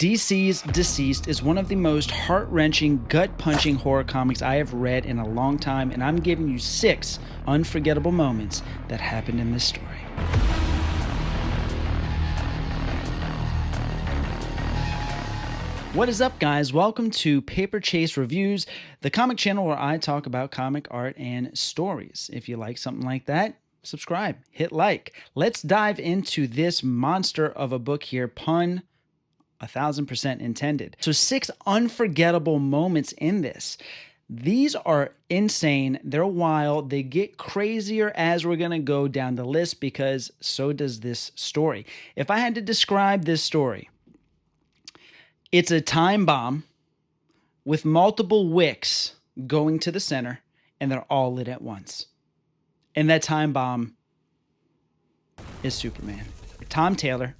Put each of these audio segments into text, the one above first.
DC's Deceased is one of the most heart-wrenching, gut-punching horror comics I have read in a long time, and I'm giving you 6 unforgettable moments that happened in this story. What is up, guys? Welcome to Paper Chase Reviews, the comic channel where I talk about comic art and stories. If you like something like that, subscribe, hit like. Let's dive into this monster of a book here, pun 1000% intended. So 6 unforgettable moments in this. These are insane. They're wild. They get crazier as we're going to go down the list because so does this story. If I had to describe this story, it's a time bomb with multiple wicks going to the center, and they're all lit at once. And that time bomb is Superman. Tom Taylor,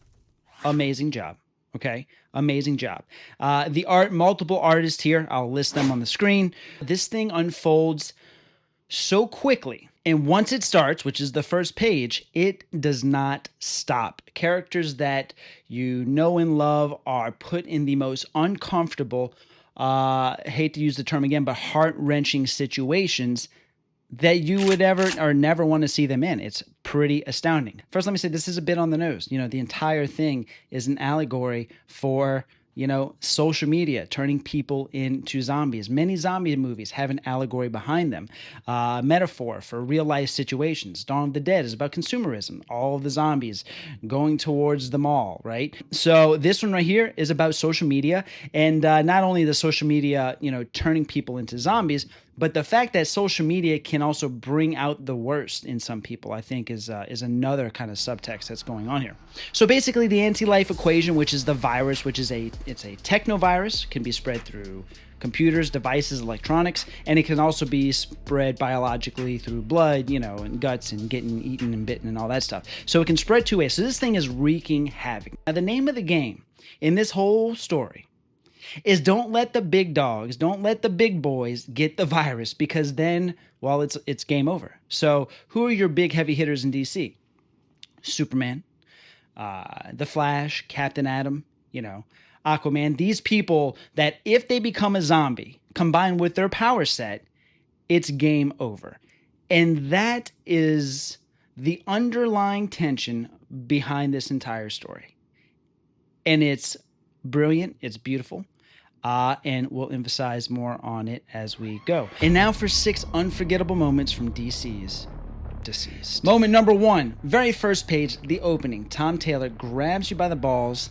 amazing job. Okay, amazing job. The art, multiple artists here. I'll list them on the screen. This thing unfolds so quickly. And once it starts, which is the first page, it does not stop. Characters that you know and love are put in the most uncomfortable, hate to use the term again, but heart-wrenching situations that you would ever or never want to see them in. It's pretty astounding. First, let me say this is a bit on the nose. You know, the entire thing is an allegory for, social media, turning people into zombies. Many zombie movies have an allegory behind them. Metaphor for real life situations. Dawn of the Dead is about consumerism. All of the zombies going towards the mall, right? So this one right here is about social media, and not only the social media, turning people into zombies, but the fact that social media can also bring out the worst in some people, I think, is another kind of subtext that's going on here. So basically, the anti-life equation, which is the virus, which is it's a technovirus, can be spread through computers, devices, electronics, and it can also be spread biologically through blood, and guts and getting eaten and bitten and all that stuff. So it can spread 2 ways. So this thing is wreaking havoc. Now, the name of the game in this whole story is don't let the big dogs, don't let the big boys get the virus, because then, well, it's game over. So who are your big heavy hitters in DC? Superman, The Flash, Captain Atom, Aquaman. These people that if they become a zombie, combined with their power set, it's game over. And that is the underlying tension behind this entire story. And it's brilliant. It's beautiful. And we'll emphasize more on it as we go. And now for 6 unforgettable moments from DC's Deceased. Moment number 1, very first page, the opening. Tom Taylor grabs you by the balls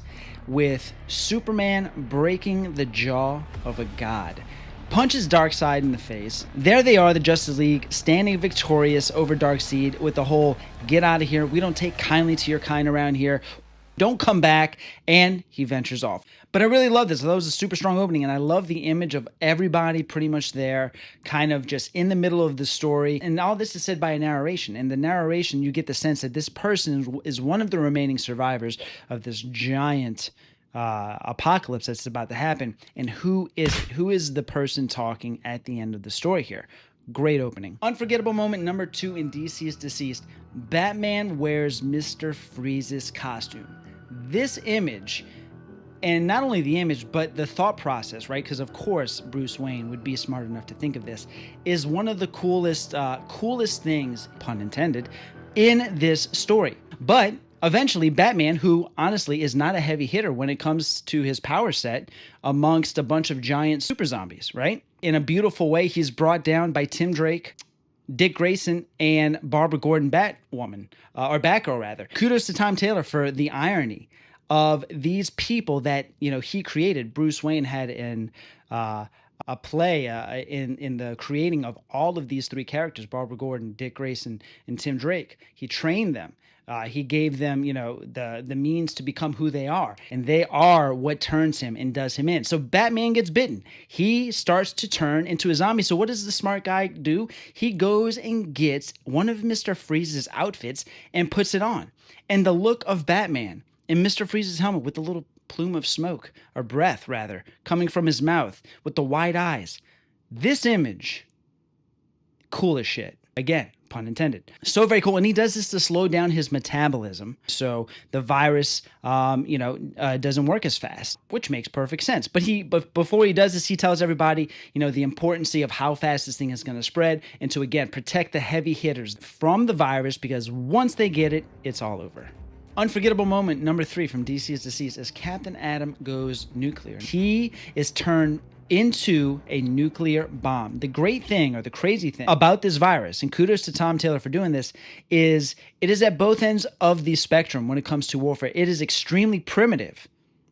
with Superman breaking the jaw of a god. Punches Darkseid in the face. There they are, the Justice League, standing victorious over Darkseid with the whole, get out of here, we don't take kindly to your kind around here, don't come back, and he ventures off. But I really love this. That was a super strong opening, and I love the image of everybody pretty much there, kind of just in the middle of the story. And all this is said by a narration. In the narration, you get the sense that this person is one of the remaining survivors of this giant apocalypse that's about to happen. And who is the person talking at the end of the story here? Great opening. Unforgettable moment number 2 in DC's Deceased. Batman wears Mr. Freeze's costume. This image, and not only the image, but the thought process, right? Because of course Bruce Wayne would be smart enough to think of this, is one of the coolest things, pun intended, in this story. But eventually Batman, who honestly is not a heavy hitter when it comes to his power set amongst a bunch of giant super zombies, right? In a beautiful way, he's brought down by Tim Drake, Dick Grayson, and Barbara Gordon Batwoman, or Batgirl rather. Kudos to Tom Taylor for the irony of these people that he created. Bruce Wayne had a play in the creating of all of these 3 characters: Barbara Gordon, Dick Grayson, and Tim Drake. He trained them. He gave them, the means to become who they are, and they are what turns him and does him in. So Batman gets bitten. He starts to turn into a zombie. So what does the smart guy do? He goes and gets one of Mr. Freeze's outfits and puts it on. And the look of Batman in Mr. Freeze's helmet with the little plume of smoke, or breath rather, coming from his mouth with the wide eyes. This image, cool as shit. Again, pun intended. So very cool. And he does this to slow down his metabolism. So the virus, doesn't work as fast, which makes perfect sense. But before he does this, he tells everybody, the importance of how fast this thing is going to spread and to, again, protect the heavy hitters from the virus, because once they get it, it's all over. Unforgettable moment number 3 from DCEASED is Captain Atom goes nuclear. He is turned into a nuclear bomb. The great thing, or the crazy thing about this virus, and kudos to Tom Taylor for doing this, is it is at both ends of the spectrum when it comes to warfare. It is extremely primitive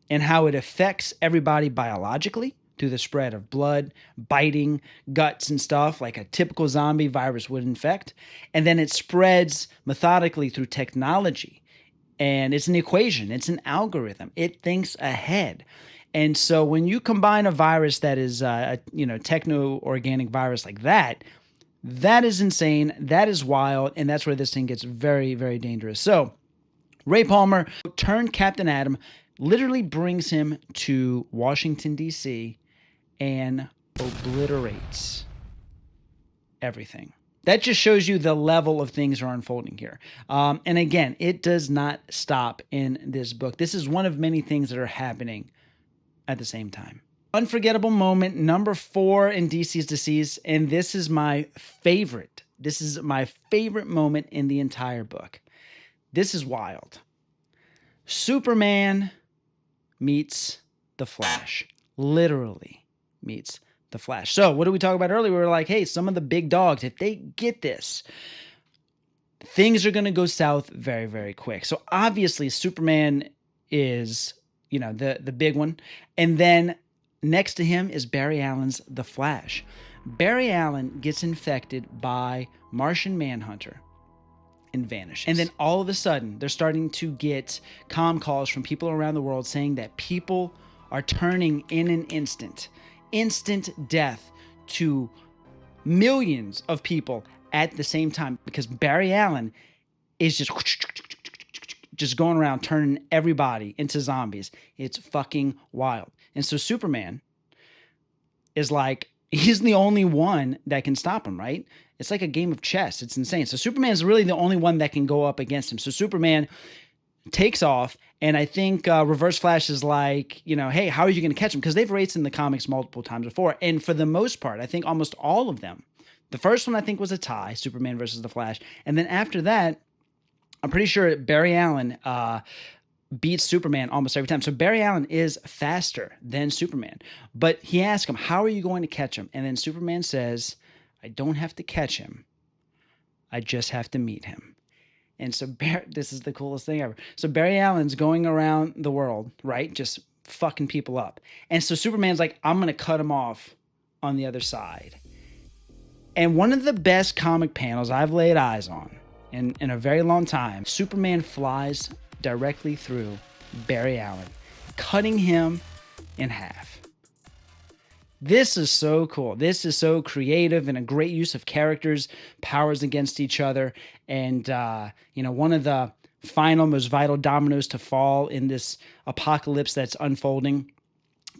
in how it affects everybody biologically through the spread of blood, biting, guts, and stuff like a typical zombie virus would infect. And then it spreads methodically through technology. And it's an equation. It's an algorithm. It thinks ahead. And so when you combine a virus that is techno-organic virus like that, that is insane. That is wild. And that's where this thing gets very, very dangerous. So Ray Palmer turned Captain Atom, literally brings him to Washington, D.C., and obliterates everything. That just shows you the level of things are unfolding here. And again, it does not stop in this book. This is one of many things that are happening at the same time. Unforgettable moment number 4 in DCEASED, and this is my favorite. This is my favorite moment in the entire book. This is wild. Superman meets the Flash. Literally meets the Flash. So what did we talk about earlier? We were like, hey, some of the big dogs, if they get this, things are going to go south very, very quick. So obviously Superman is, the big one. And then next to him is Barry Allen's The Flash. Barry Allen gets infected by Martian Manhunter and vanishes. And then all of a sudden, they're starting to get comm calls from people around the world saying that people are turning in an instant death to millions of people at the same time, because Barry Allen is just going around turning everybody into zombies. It's fucking wild. And so Superman is like, he's the only one that can stop him, right? It's like a game of chess. It's insane. So Superman is really the only one that can go up against him. So Superman takes off, and I think Reverse Flash is like, hey, how are you going to catch him? Because they've raced in the comics multiple times before. And for the most part, I think almost all of them. The first one, I think, was a tie, Superman versus the Flash. And then after that, I'm pretty sure Barry Allen beats Superman almost every time. So Barry Allen is faster than Superman. But he asks him, how are you going to catch him? And then Superman says, I don't have to catch him. I just have to meet him. And so this is the coolest thing ever. So Barry Allen's going around the world, right? Just fucking people up. And so Superman's like, I'm going to cut him off on the other side. And one of the best comic panels I've laid eyes on in a very long time, Superman flies directly through Barry Allen, cutting him in half. This is so cool. This is so creative and a great use of characters, powers against each other. And, one of the final, most vital dominoes to fall in this apocalypse that's unfolding.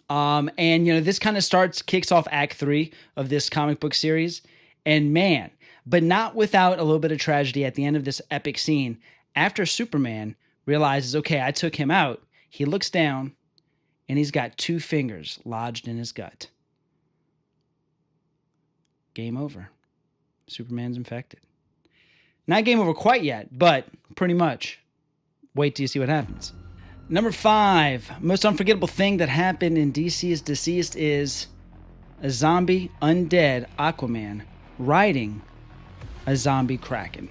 This kind of kicks off Act 3 of this comic book series. And man, but not without a little bit of tragedy at the end of this epic scene. After Superman realizes, okay, I took him out, he looks down and he's got 2 fingers lodged in his gut. Game over. Superman's infected. Not game over quite yet, but pretty much. Wait till you see what happens. Number 5, most unforgettable thing that happened in DCEASED is a zombie undead Aquaman riding a zombie Kraken.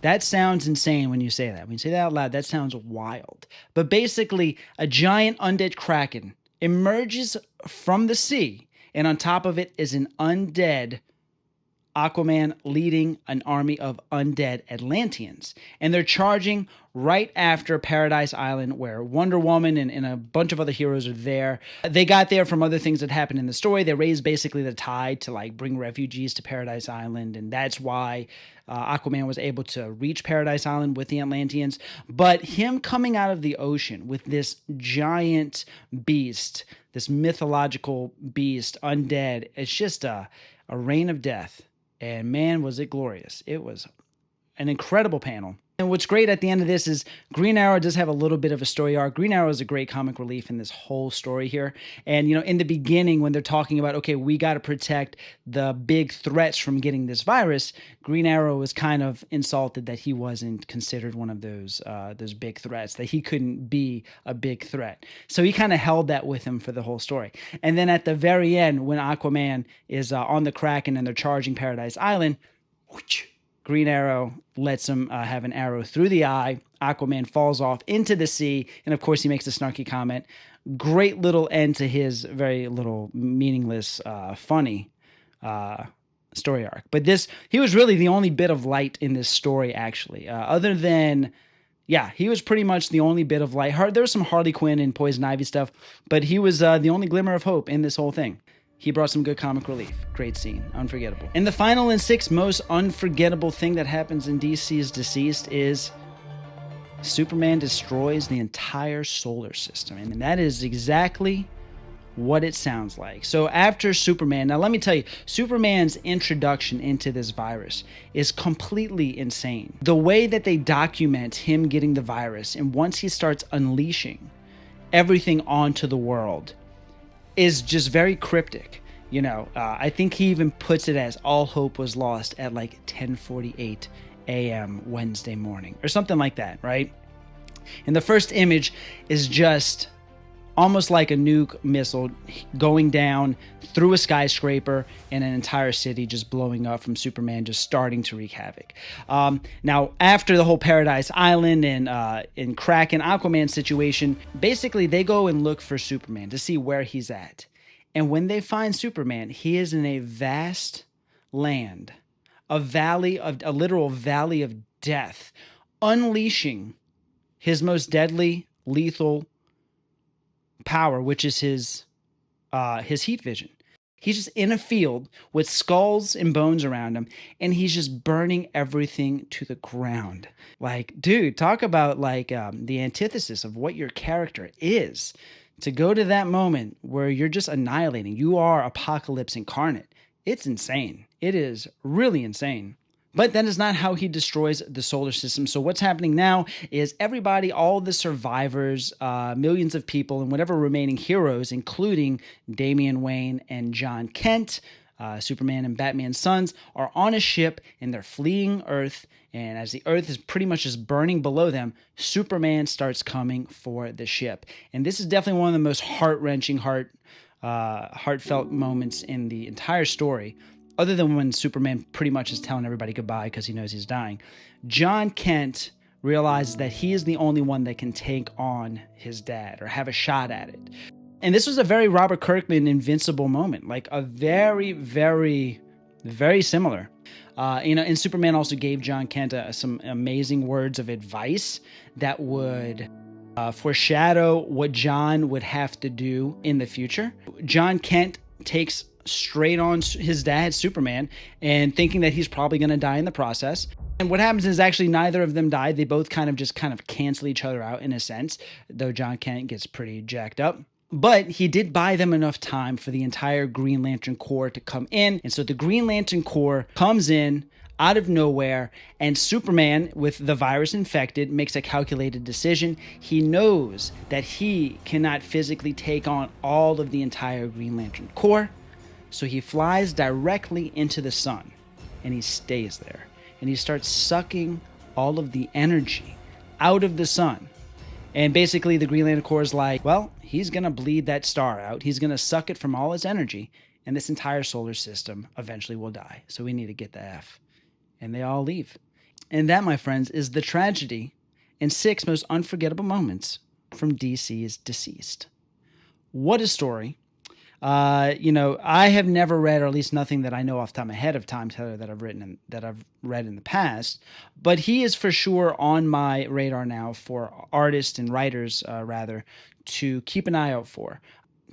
That sounds insane when you say that. When you say that out loud, that sounds wild. But basically, a giant undead Kraken emerges from the sea, and on top of it is an undead Aquaman leading an army of undead Atlanteans. And they're charging right after Paradise Island, where Wonder Woman and a bunch of other heroes are there. They got there from other things that happened in the story. They raised basically the tide to bring refugees to Paradise Island. And that's why Aquaman was able to reach Paradise Island with the Atlanteans. But him coming out of the ocean with this giant beast, this mythological beast, undead, it's just a reign of death And man, was it glorious. It was an incredible panel. And what's great at the end of this is Green Arrow does have a little bit of a story arc. Green Arrow is a great comic relief in this whole story here. And, you know, in the beginning, when they're talking about, okay, we got to protect the big threats from getting this virus, Green Arrow was kind of insulted that he wasn't considered one of those big threats, that he couldn't be a big threat. So he kind of held that with him for the whole story. And then at the very end, when Aquaman is on the Kraken and they're charging Paradise Island, whoosh, Green Arrow lets him have an arrow through the eye. Aquaman falls off into the sea. And of course, he makes a snarky comment. Great little end to his very little meaningless, funny story arc. But he was really the only bit of light in this story, actually. Other than, yeah, he was pretty much the only bit of light. There was some Harley Quinn and Poison Ivy stuff, but he was the only glimmer of hope in this whole thing. He brought some good comic relief. Great scene. Unforgettable. And the final and sixth most unforgettable thing that happens in DC's DCeased is Superman destroys the entire solar system. And that is exactly what it sounds like. So after Superman, now let me tell you, Superman's introduction into this virus is completely insane. The way that they document him getting the virus, and once he starts unleashing everything onto the world, is just very cryptic. You know, I think he even puts it as all hope was lost at like 10:48 a.m. Wednesday morning or something like that, right? And the first image is just almost like a nuke missile going down through a skyscraper and an entire city just blowing up from Superman just starting to wreak havoc. Now, after the whole Paradise Island and Kraken Aquaman situation, basically they go and look for Superman to see where he's at. And when they find Superman, he is in a vast land, a literal valley of death, unleashing his most deadly, lethal power, which is his heat vision. He's just in a field with skulls and bones around him, and he's just burning everything to the ground. Like, dude, talk about like the antithesis of what your character is. To go to that moment where you're just annihilating, you are Apocalypse incarnate. It's insane. It is really insane. But that is not how he destroys the solar system. So what's happening now is everybody, all the survivors, millions of people, and whatever remaining heroes, including Damian Wayne and John Kent, Superman and Batman's sons, are on a ship and they're fleeing Earth. And as the Earth is pretty much just burning below them, Superman starts coming for the ship. And this is definitely one of the most heart-wrenching, heartfelt moments in the entire story. Other than when Superman pretty much is telling everybody goodbye because he knows he's dying, John Kent realizes that he is the only one that can take on his dad or have a shot at it. And this was a very Robert Kirkman Invincible moment, like a very, very, very similar. And Superman also gave John Kent some amazing words of advice that would foreshadow what John would have to do in the future. John Kent takes straight on his dad, Superman, and thinking that he's probably going to die in the process. And what happens is actually neither of them died. They both kind of cancel each other out in a sense, though John Kent gets pretty jacked up. But he did buy them enough time for the entire Green Lantern Corps to come in. And so the Green Lantern Corps comes in out of nowhere, and Superman, with the virus infected, makes a calculated decision. He knows that he cannot physically take on all of the entire Green Lantern Corps. So he flies directly into the sun, and he stays there. And he starts sucking all of the energy out of the sun. And basically the Green Lantern Corps is like, well, he's going to bleed that star out. He's going to suck it from all its energy, and this entire solar system eventually will die. So we need to get the F. And they all leave. And that, my friends, is the tragedy and 6 most unforgettable moments from DC's DCeased. What a story. I have never read, or at least nothing that I know off the top of my head of Tom Taylor that I've read in the past, but he is for sure on my radar now for artists and writers, to keep an eye out for.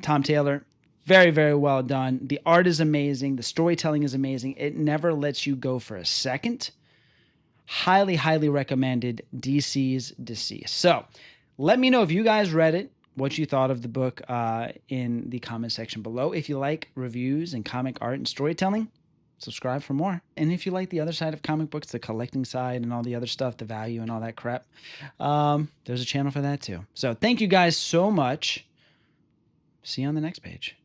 Tom Taylor, very, very well done. The art is amazing. The storytelling is amazing. It never lets you go for a second. Highly, highly recommended. DC's DCeased. So let me know if you guys read it, what you thought of the book in the comment section below. If you like reviews and comic art and storytelling, subscribe for more. And if you like the other side of comic books, the collecting side and all the other stuff, the value and all that crap, there's a channel for that too. So thank you guys so much. See you on the next page.